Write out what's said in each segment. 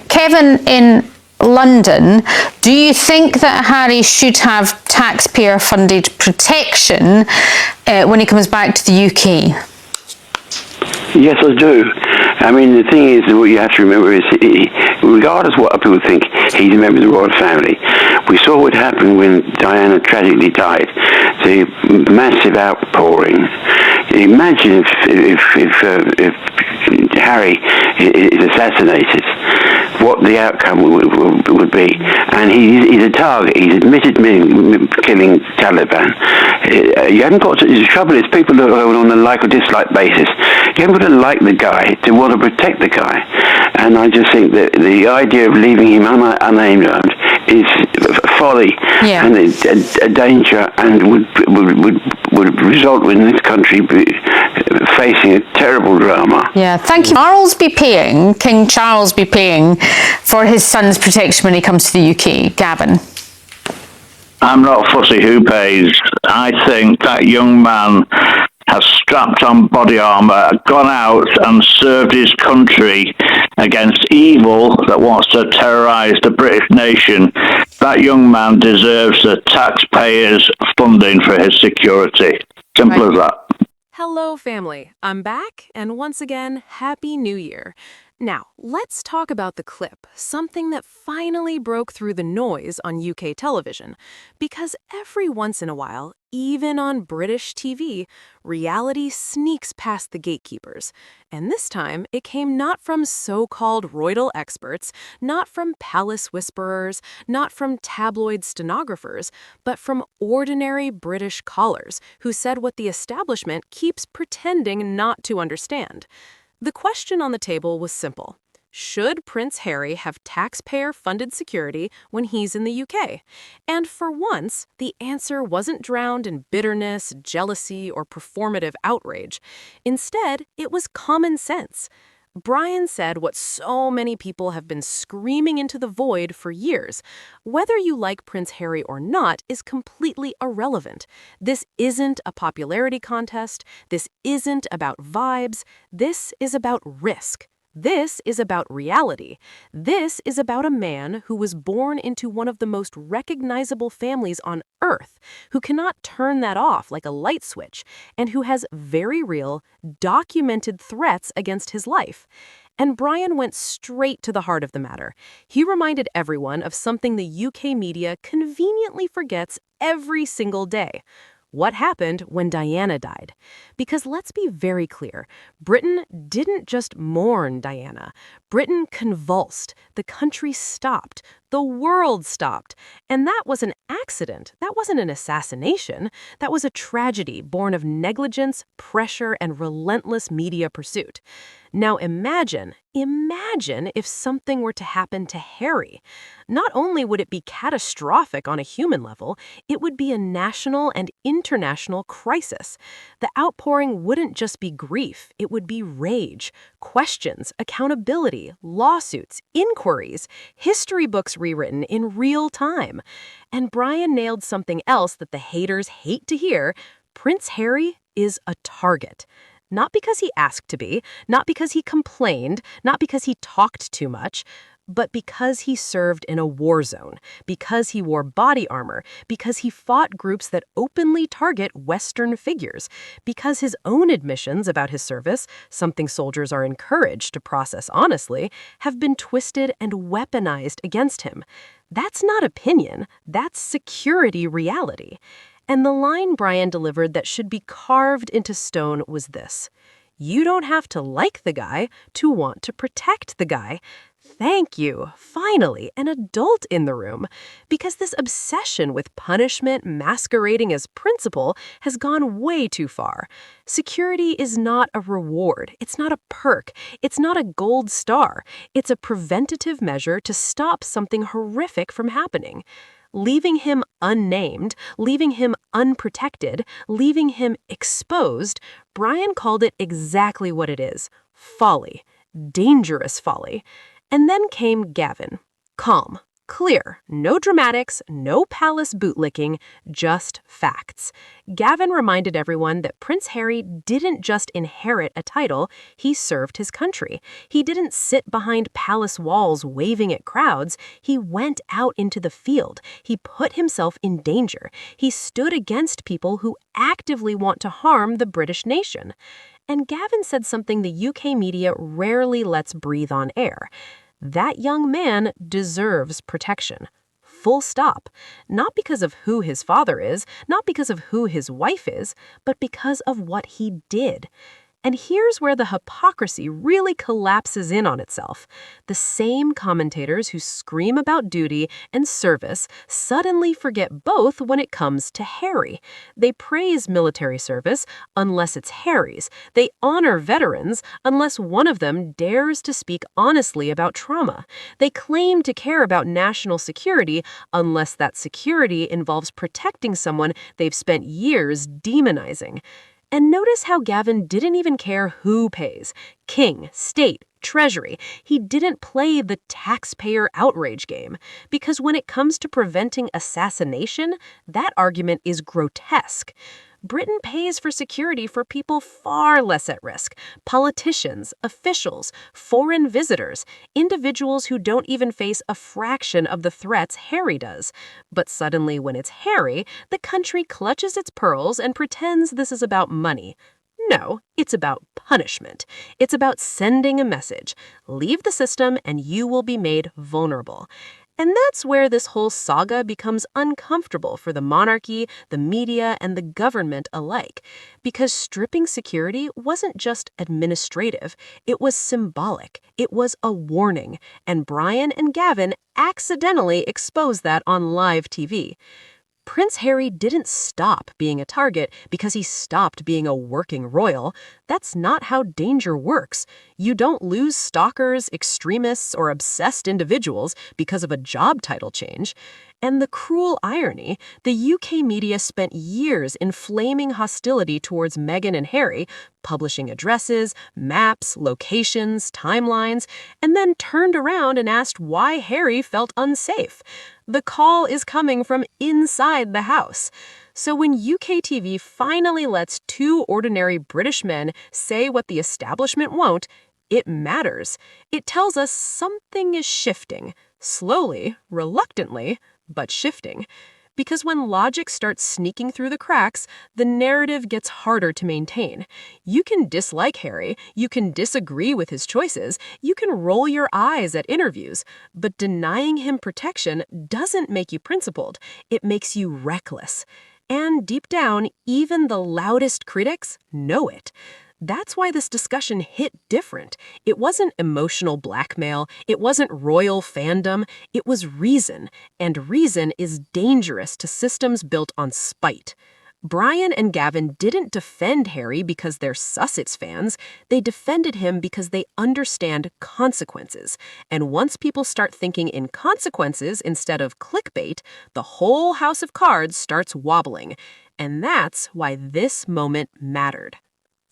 Kevin in London, do you think that Harry should have taxpayer-funded protection when he comes back to the UK? Yes, I do. I mean, the thing is, what you have to remember is, regardless of what people think, he's a member of the royal family. We saw what happened when Diana tragically died. The massive outpouring. Imagine if Harry is assassinated, what the outcome would be. And he's a target. He's admitted killing Taliban. You haven't got to, the trouble is, people look on a like or dislike basis. You haven't got to like the guy to want to protect the guy. And I just think that the idea of leaving him unnamed is folly and a danger, and would result in this country facing a terrible drama. Yeah, thank you. King Charles be paying for his son's protection when he comes to the UK? Gavin? I'm not fussy who pays. I think that young man has strapped on body armour, gone out and served his country against evil that wants to terrorise the British nation. That young man deserves the taxpayers' funding for his security. Simple as that. Hello, family. I'm back, and once again, Happy New Year. Now, let's talk about the clip, something that finally broke through the noise on UK television. Because every once in a while, even on British TV, reality sneaks past the gatekeepers. And this time, it came not from so-called roidal experts, not from palace whisperers, not from tabloid stenographers, but from ordinary British callers who said what the establishment keeps pretending not to understand. The question on the table was simple. Should Prince Harry have taxpayer-funded security when he's in the UK? And for once, the answer wasn't drowned in bitterness, jealousy, or performative outrage. Instead, it was common sense. Brian said what so many people have been screaming into the void for years. Whether you like Prince Harry or not is completely irrelevant. This isn't a popularity contest. This isn't about vibes. This is about risk. This is about reality. This is about a man who was born into one of the most recognizable families on Earth, who cannot turn that off like a light switch, and who has very real, documented threats against his life. And Brian went straight to the heart of the matter. He reminded everyone of something the UK media conveniently forgets every single day. What happened when Diana died? Because let's be very clear, Britain didn't just mourn Diana. Britain convulsed. The country stopped. The world stopped. And that was an accident. That wasn't an assassination. That was a tragedy born of negligence, pressure, and relentless media pursuit. Now imagine if something were to happen to Harry. Not only would it be catastrophic on a human level, it would be a national and international crisis. The outpouring wouldn't just be grief, it would be rage, questions, accountability, lawsuits, inquiries, history books rewritten in real time. And Brian nailed something else that the haters hate to hear. Prince Harry is a target. Not because he asked to be, not because he complained, not because he talked too much, but because he served in a war zone, because he wore body armor, because he fought groups that openly target Western figures, because his own admissions about his service, something soldiers are encouraged to process honestly, have been twisted and weaponized against him. That's not opinion, that's security reality. And the line Brian delivered that should be carved into stone was this: you don't have to like the guy to want to protect the guy. Thank you, finally, an adult in the room. Because this obsession with punishment masquerading as principle has gone way too far. Security is not a reward. It's not a perk. It's not a gold star. It's a preventative measure to stop something horrific from happening. Leaving him unnamed, leaving him unprotected, leaving him exposed, Brian called it exactly what it is: folly, dangerous folly. And then came Gavin. Calm, Clear, no dramatics, no palace bootlicking, just facts. Gavin reminded everyone that Prince Harry didn't just inherit a title, he served his country. He didn't sit behind palace walls waving at crowds. He went out into the field. He put himself in danger. He stood against people who actively want to harm the British nation. And Gavin said something the UK media rarely lets breathe on air. That young man deserves protection. Full stop. Not because of who his father is, not because of who his wife is, but because of what he did. And here's where the hypocrisy really collapses in on itself. The same commentators who scream about duty and service suddenly forget both when it comes to Harry. They praise military service unless it's Harry's. They honor veterans unless one of them dares to speak honestly about trauma. They claim to care about national security unless that security involves protecting someone they've spent years demonizing. And notice how Gavin didn't even care who pays. King, state, treasury. He didn't play the taxpayer outrage game. Because when it comes to preventing assassination, that argument is grotesque. Britain pays for security for people far less at risk. Politicians, officials, foreign visitors, individuals who don't even face a fraction of the threats Harry does. But suddenly, when it's Harry, the country clutches its pearls and pretends this is about money. No, it's about punishment. It's about sending a message. Leave the system and you will be made vulnerable. And that's where this whole saga becomes uncomfortable for the monarchy, the media, and the government alike. Because stripping security wasn't just administrative, it was symbolic. It was a warning. And Brian and Gavin accidentally exposed that on live TV. Prince Harry didn't stop being a target because he stopped being a working royal. That's not how danger works. You don't lose stalkers, extremists, or obsessed individuals because of a job title change. And the cruel irony, the UK media spent years inflaming hostility towards Meghan and Harry, publishing addresses, maps, locations, timelines, and then turned around and asked why Harry felt unsafe. The call is coming from inside the house. So when UK TV finally lets two ordinary British men say what the establishment won't, it matters. It tells us something is shifting. Slowly, reluctantly, but shifting. Because when logic starts sneaking through the cracks, the narrative gets harder to maintain. You can dislike Harry, you can disagree with his choices, you can roll your eyes at interviews, but denying him protection doesn't make you principled, it makes you reckless. And deep down, even the loudest critics know it. That's why this discussion hit different. It wasn't emotional blackmail, it wasn't royal fandom, it was reason, and reason is dangerous to systems built on spite. Brian and Gavin didn't defend Harry because they're Sussex fans, they defended him because they understand consequences. And once people start thinking in consequences instead of clickbait, the whole house of cards starts wobbling. And that's why this moment mattered.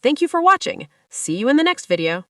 Thank you for watching. See you in the next video.